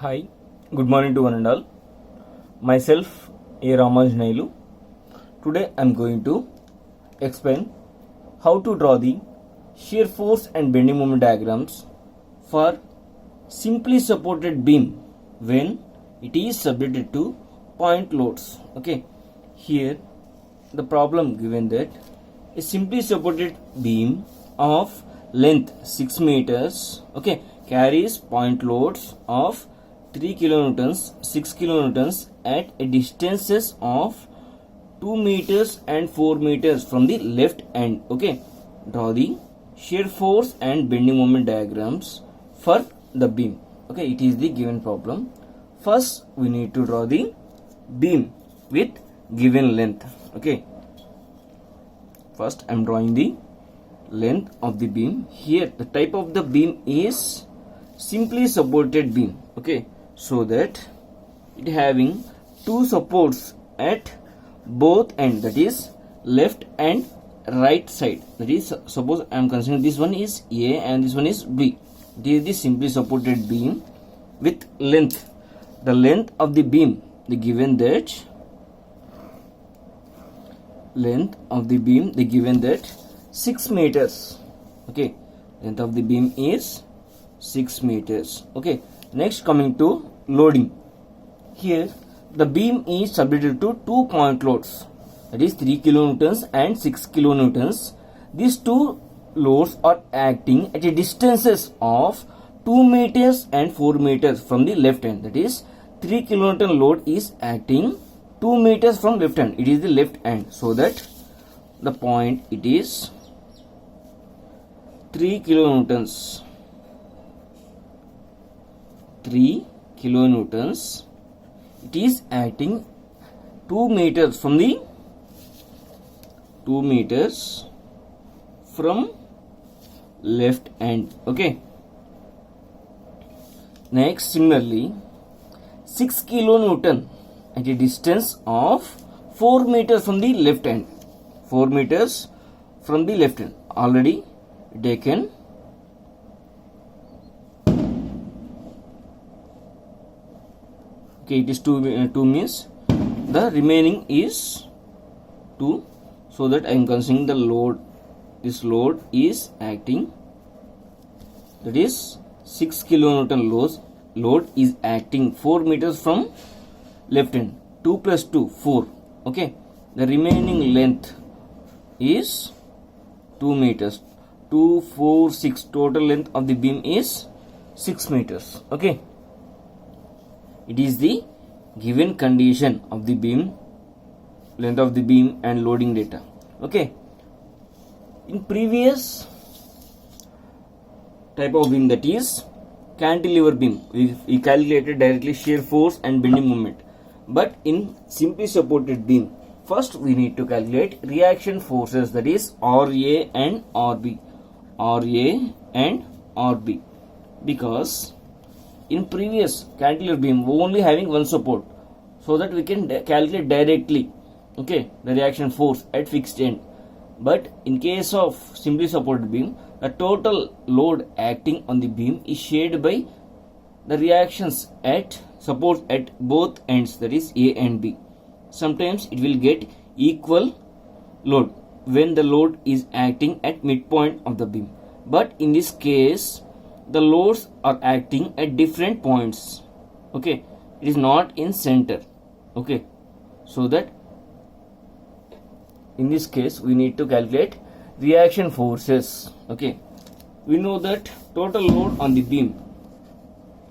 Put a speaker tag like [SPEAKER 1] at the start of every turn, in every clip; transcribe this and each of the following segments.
[SPEAKER 1] Hi, good morning to one and all. Myself, A. Ramanjanailu. Today I am going to explain how to draw the shear force and bending moment diagrams for simply supported beam when it is subjected to point loads. Okay, here the problem given that a simply supported beam of length 6 meters, okay, carries point loads of 3 kilonewtons, 6 kilonewtons at a distances of 2 meters and 4 meters from the left end. Okay, draw the shear force and bending moment diagrams for the beam. Okay, it is the given problem. First we need to draw the beam with given length. Okay, first I am drawing the length of the beam. Here the type of the beam is simply supported beam. Okay, so that it having two supports at both ends, that is left and right side. That is, suppose I am considering this one is A and this one is B. This is the simply supported beam with length. The length of the beam, the given that length of the beam, the given that 6 meters. Okay, length of the beam is 6 meters. Okay, next coming to loading. Here the beam is subjected to 2 point loads, that is 3 kilonewtons and 6 kilonewtons. These two loads are acting at a distances of 2 meters and 4 meters from the left end. That is 3 kilonewton load is acting 2 meters from left end. It is the left end, so that the point it is 3 kilonewtons. 3 kilonewtons. It is acting 2 meters from the 2 meters from left end. Okay. Next, similarly, 6 kilonewton at a distance of 4 meters from the left end. 4 meters from the left end. Already taken. Okay, it is 2 means the remaining is 2, so that I am considering the load. This load is acting, that is 6 kilonewton load is acting 4 meters from left end. 2 plus 2, 4. Okay, the remaining length is 2 meters. 2, 4, 6. Total length of the beam is 6 meters. Okay, it is the given condition of the beam, length of the beam and loading data. Okay, in previous type of beam, that is cantilever beam, we calculated directly shear force and bending moment. But in simply supported beam, first we need to calculate reaction forces, that is RA and RB. RA and RB, because in previous cantilever beam only having one support, so that we can calculate directly, okay, the reaction force at fixed end. But in case of simply supported beam, the total load acting on the beam is shared by the reactions at supports at both ends, that is A and B. Sometimes it will get equal load when the load is acting at midpoint of the beam, but in this case the loads are acting at different points. Okay, it is not in center. Okay, so that in this case we need to calculate reaction forces. Okay, we know that total load on the beam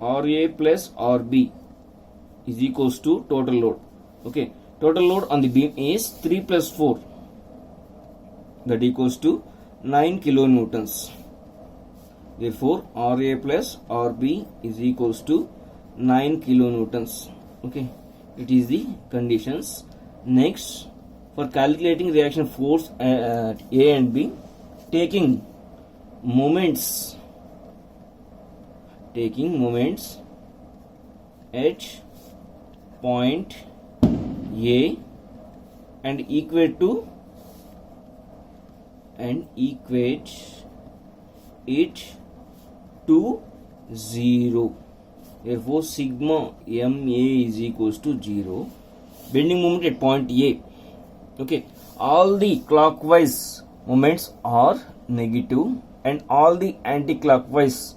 [SPEAKER 1] RA plus RB is equals to total load. Okay, total load on the beam is 3 plus 4, that equals to 9 kilonewtons. Therefore, RA plus RB is equals to 9 kilonewtons. Okay, it is the conditions. Next, for calculating reaction force at A and B, taking moments at point A and equate it to 0. Therefore sigma ma is equals to 0. Bending moment at point A. Okay, all the clockwise moments are negative and all the anti-clockwise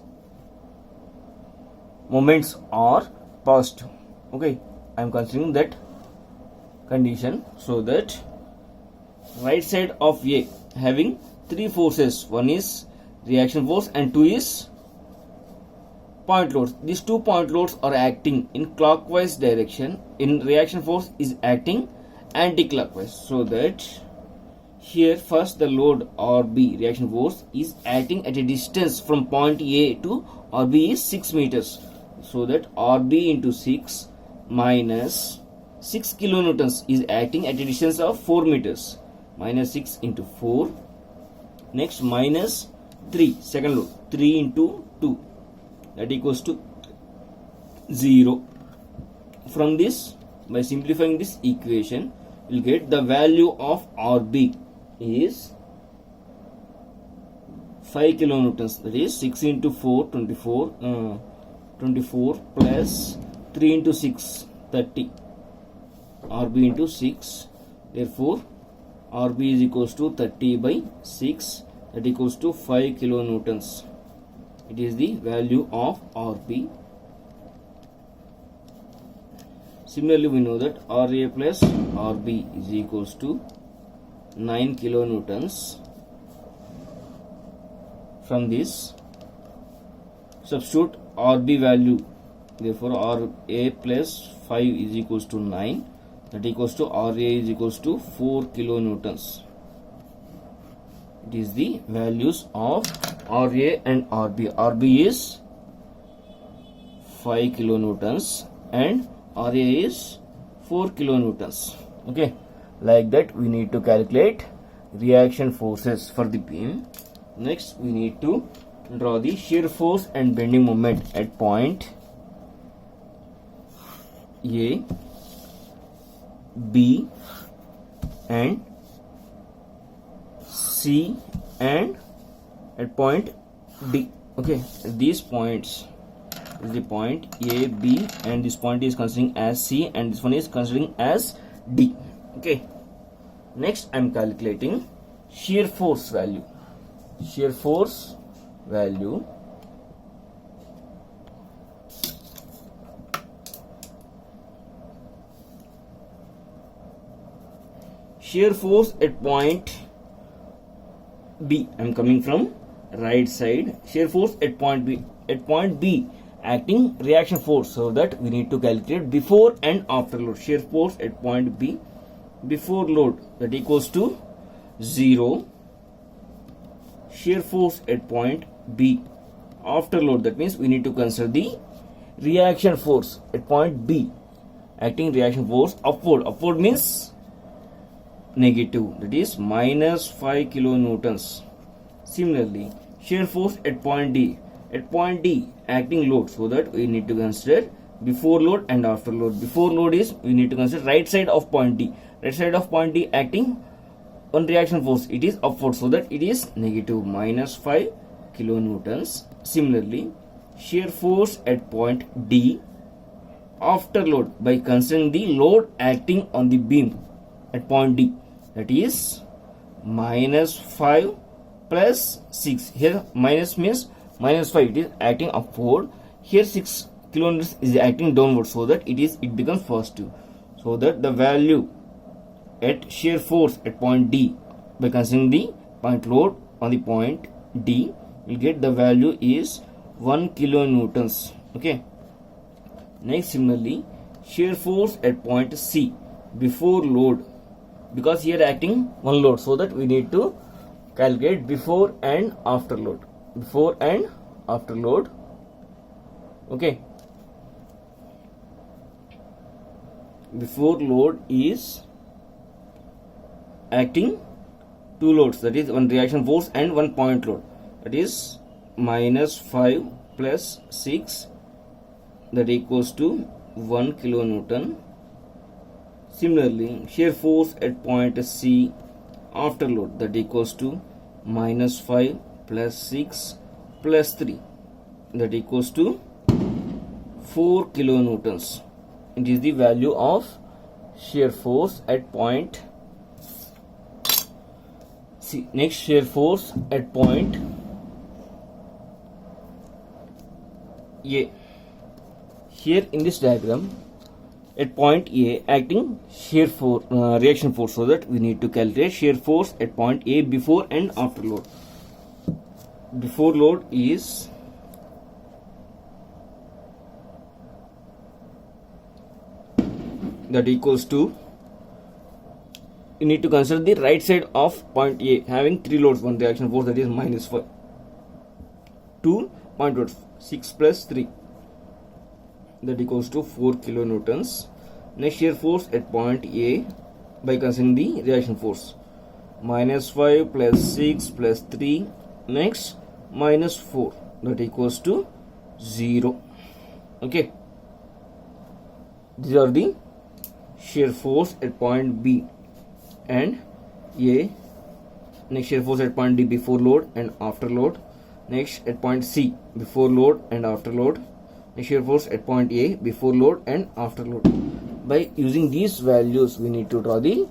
[SPEAKER 1] moments are positive. Okay, I am considering that condition. So that right side of A having three forces, one is reaction force and two is point loads. These two point loads are acting in clockwise direction. In reaction force is acting anti-clockwise. So that here first the load RB reaction force is acting at a distance from point A to RB is 6 meters. So that RB into 6 minus 6 kilonewtons is acting at a distance of 4 meters. Minus 6 into 4. Next minus 3 second load. 3 into 2. That equals to 0. From this, by simplifying this equation, we'll get the value of RB is 5 kilonewtons. That is 6 into 4, 24. 24 plus 3 into 6, 30. RB into 6. Therefore, RB is equals to 30 by 6. That equals to 5 kilonewtons. It is the value of RB. Similarly, we know that RA plus RB is equals to 9 kilonewtons. From this, substitute RB value. Therefore, RA plus 5 is equals to 9. That equals to RA is equals to 4 kilonewtons. It is the values of RA and RB. RB is 5 kilonewtons and RA is 4 kilonewtons. Okay, like that we need to calculate reaction forces for the beam. Next we need to draw the shear force and bending moment at point A, B and C and at point D. Okay, these points is the point A, B and this point is considering as C and this one is considering as D. Okay, next I am calculating shear force value. Shear force value shear force at point B. I am coming from right side. Shear force at point B. At point B, acting reaction force. So that we need to calculate before and after load. Shear force at point B before load, that equals to 0. Shear force at point B after load, that means we need to consider the reaction force at point B. Acting reaction force upward. Upward means negative, that is minus 5 kilonewtons. Similarly, shear force at point D. At point D, acting load. So that we need to consider before load and after load. Before load is we need to consider right side of point D. Right side of point D acting on reaction force. It is upward. So that it is negative minus 5 kilonewtons. Similarly, shear force at point D after load by considering the load acting on the beam at point D. That is minus 5 plus 6. Here minus means minus 5. It is acting upward. Here 6 kilonewtons is acting downward. So that it becomes positive. So that the value at shear force at point D by considering the point load on the point D, will get the value is 1 kilonewtons. Okay. Next, similarly, shear force at point C before load, because here acting one load, so that we need to calculate before and after load. Before and after load. Okay. Before load is acting two loads, that is one reaction force and one point load. That is minus 5 plus 6, that equals to 1 kilonewton. Similarly, shear force at point C after load, that equals to minus 5 plus 6 plus 3, that equals to 4 kilonewtons. It is the value of shear force at point C. Next, shear force at point A. Here in this diagram, at point A, acting shear force, reaction force, so that we need to calculate shear force at point A before and after load. Before load is that equals to, you need to consider the right side of point A having 3 loads, one reaction force, that is minus 5. 2 point load, 6 plus 3, that equals to 4 kilonewtons. Next, shear force at point A by considering the reaction force, minus 5 plus 6 plus 3, next minus 4, that equals to 0. Okay, these are the shear force at point B and A. Next, shear force at point D before load and after load. Next, at point C, before load and after load. Next, shear force at point A, before load and after load. By using these values, we need to draw the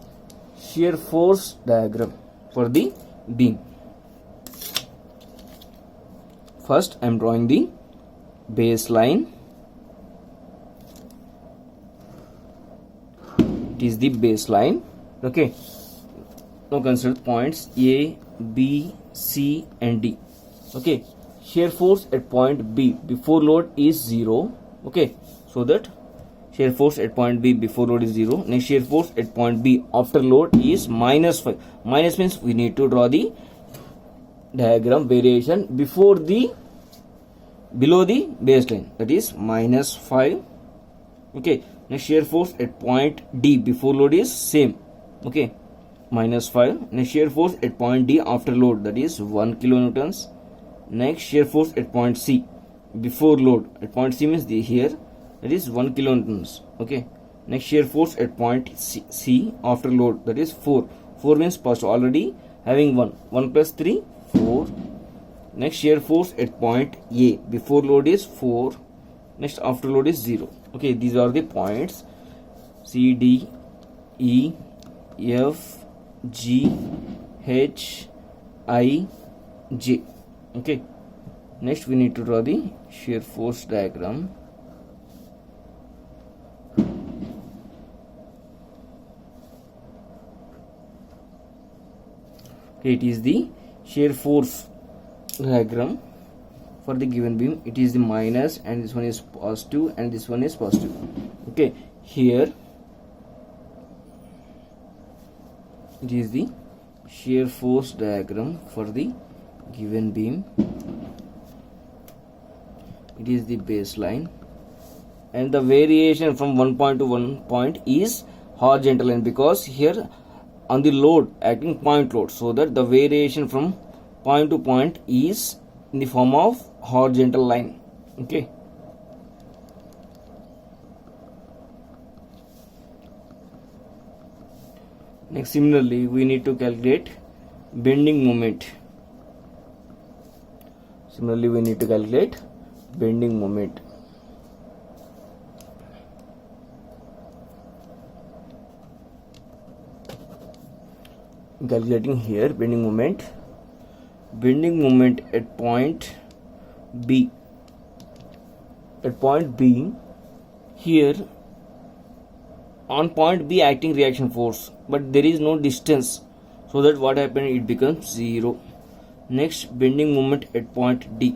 [SPEAKER 1] shear force diagram for the beam. First, I am drawing the baseline. It is the baseline. Okay. Now consider points A, B, C and D. Okay. Shear force at point B before load is 0. Okay. So that shear force at point B before load is 0. Next, shear force at point B after load is minus 5. Minus means we need to draw the diagram variation below the baseline, that is minus 5. Okay. Next, shear force at point D before load is same. Okay. Minus 5. Next, shear force at point D after load, that is 1 kilonewtons. Next, shear force at point C before load, at point C means here, that is 1 kilonewtons. Okay. Next, shear force at point C after load, that is 4. 4 means past, already having 1. 1 plus 3, 4. Next, shear force at point A before load is 4. Next, after load is 0. Okay, these are the points C, D, E, F, G, H, I, J. Okay. Next, we need to draw the shear force diagram. Okay, it is the shear force diagram for the given beam. It is the minus, and this one is positive, and this one is positive. Okay, here it is the shear force diagram for the given beam. It is the baseline, and the variation from one point to one point is horizontal line, because here on the load acting point load, so that the variation from point to point is in the form of horizontal line. Okay. Next, similarly, we need to calculate bending moment. Similarly, we need to calculate bending moment. Calculating here bending moment. Bending moment at point B. At point B, here on point B acting reaction force, but there is no distance, so that what happened, it becomes 0. Next, bending moment at point D.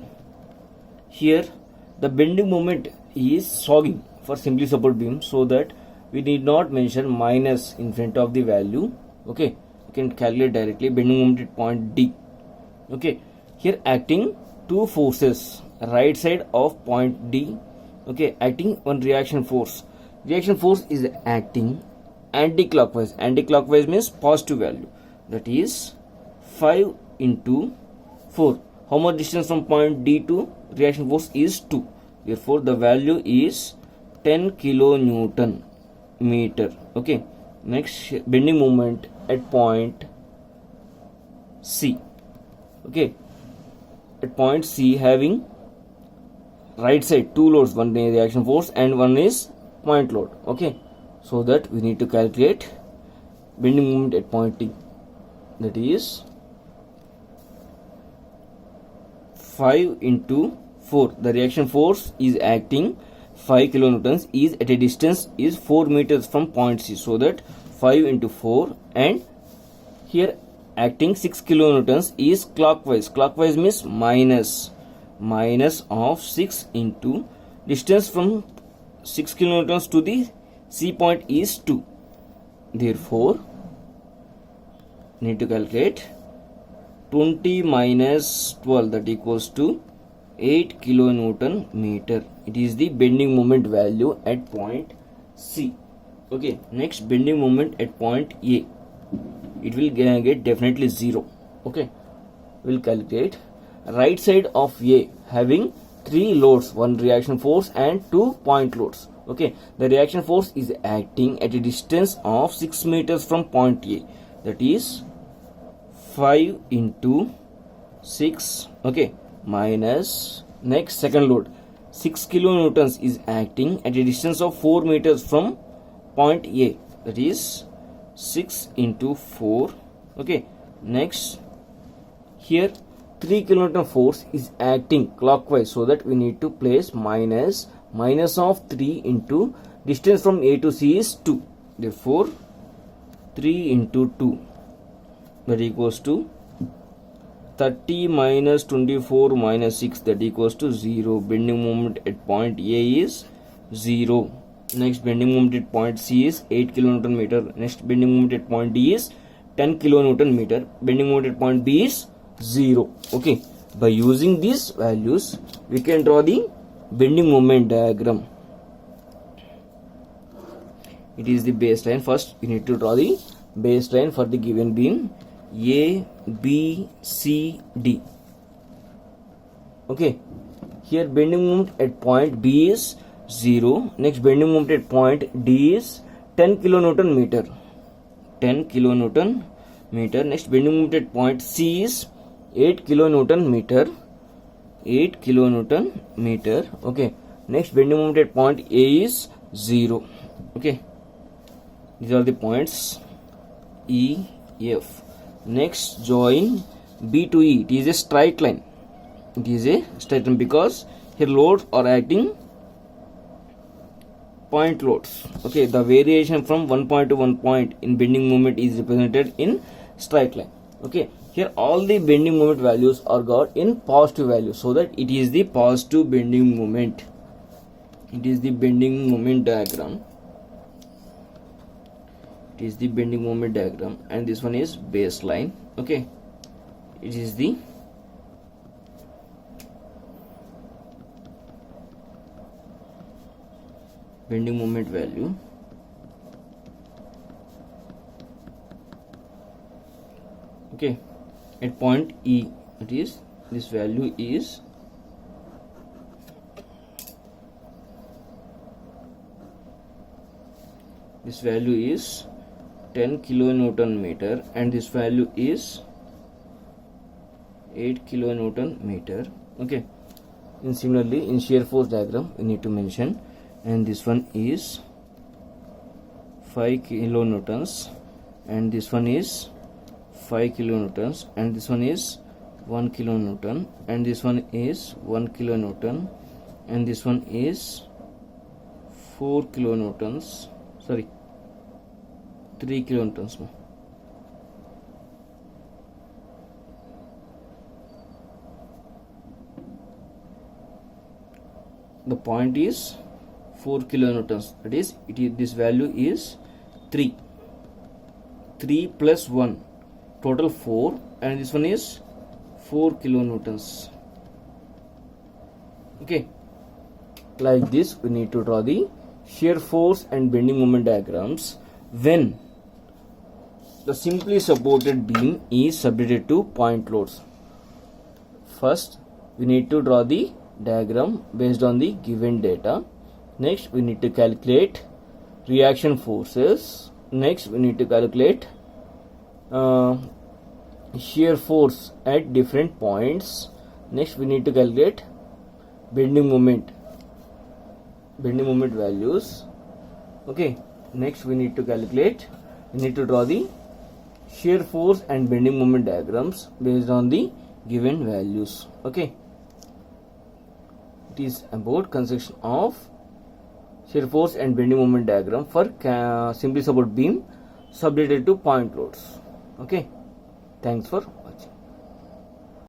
[SPEAKER 1] Here the bending moment is sagging for simply support beam, so that we need not mention minus in front of the value. Okay, you can calculate directly bending moment at point D. Okay, here acting two forces right side of point D. Okay, acting one reaction force. Reaction force is acting anti-clockwise. Anti-clockwise means positive value, that is 5 into 4. How much distance from point D to reaction force is 2. Therefore, the value is 10 kilonewton meter. Okay. Next, bending moment at point C. Okay. At point C having right side two loads, one is reaction force and one is point load. Okay, so that we need to calculate bending moment at point T, that is 5 into 4. The reaction force is acting 5 kilonewtons is at a distance is 4 meters from point C, so that 5 into 4, and here acting 6 kilonewtons is clockwise. Clockwise means minus of 6 into distance from 6 kilonewtons to the C point is 2. Therefore, need to calculate 20 minus 12, that equals to 8 kilonewton meter. It is the bending moment value at point C. Okay, next bending moment at point A. It will get definitely 0. Okay, we'll calculate right side of A having 3 loads, 1 reaction force and 2 point loads. Okay, the reaction force is acting at a distance of 6 meters from point A, that is 5 into 6. Okay, minus next second load 6 kilonewtons is acting at a distance of 4 meters from point A, that is 6 into 4. Okay, next here 3 kilonewton force is acting clockwise, so that we need to place minus of 3 into distance from A to C is 2. Therefore 3 into 2, that equals to 30 minus 24 minus 6, that equals to 0. Bending moment at point A is 0. Next bending moment at point C is 8 kilonewton meter. Next bending moment at point D is 10 kilonewton meter. Bending moment at point B is 0. Okay, by using these values we can draw the bending moment diagram. It is the baseline. First we need to draw the baseline for the given beam A, B, C, D. Okay, here bending moment at point B is 0. Next bending moment at point D is 10 kilonewton meter. 10 kilonewton meter. Next bending moment at point C is 8 kilonewton meter. 8 kilonewton meter. Okay, next bending moment at point A is 0. Okay, these are the points E, F. Next join B to E. It is a straight line. It is a straight line because here loads are acting point loads. Okay, the variation from one point to one point in bending moment is represented in straight line. Okay, here all the bending moment values are got in positive value, so that it is the positive bending moment. It is the bending moment diagram. It is the bending moment diagram, and this one is baseline. Okay, it is the bending moment value. Okay, at point E, it is this value is this value is 10 kilonewton meter, and this value is 8 kilonewton meter. Okay, and similarly in shear force diagram we need to mention, and this one is 5 kilonewtons, and this one is 5 kilonewtons, and this one is 1 kilonewton, and this one is 1 kilonewton, and this one is 4 kilonewtons, sorry 3 kilonewtons. The point is 4 kilonewtons, that is this value is 3 plus 1, total 4, and this one is 4 kilonewtons. Okay, like this we need to draw the shear force and bending moment diagrams when the simply supported beam is subjected to point loads. First we need to draw the diagram based on the given data. Next we need to calculate reaction forces. Next we need to calculate shear force at different points. Next we need to calculate bending moment values. Okay, next we need to draw the shear force and bending moment diagrams based on the given values. Okay, it is about construction of shear force and bending moment diagram for simply support beam subjected to point loads. Okay, thanks for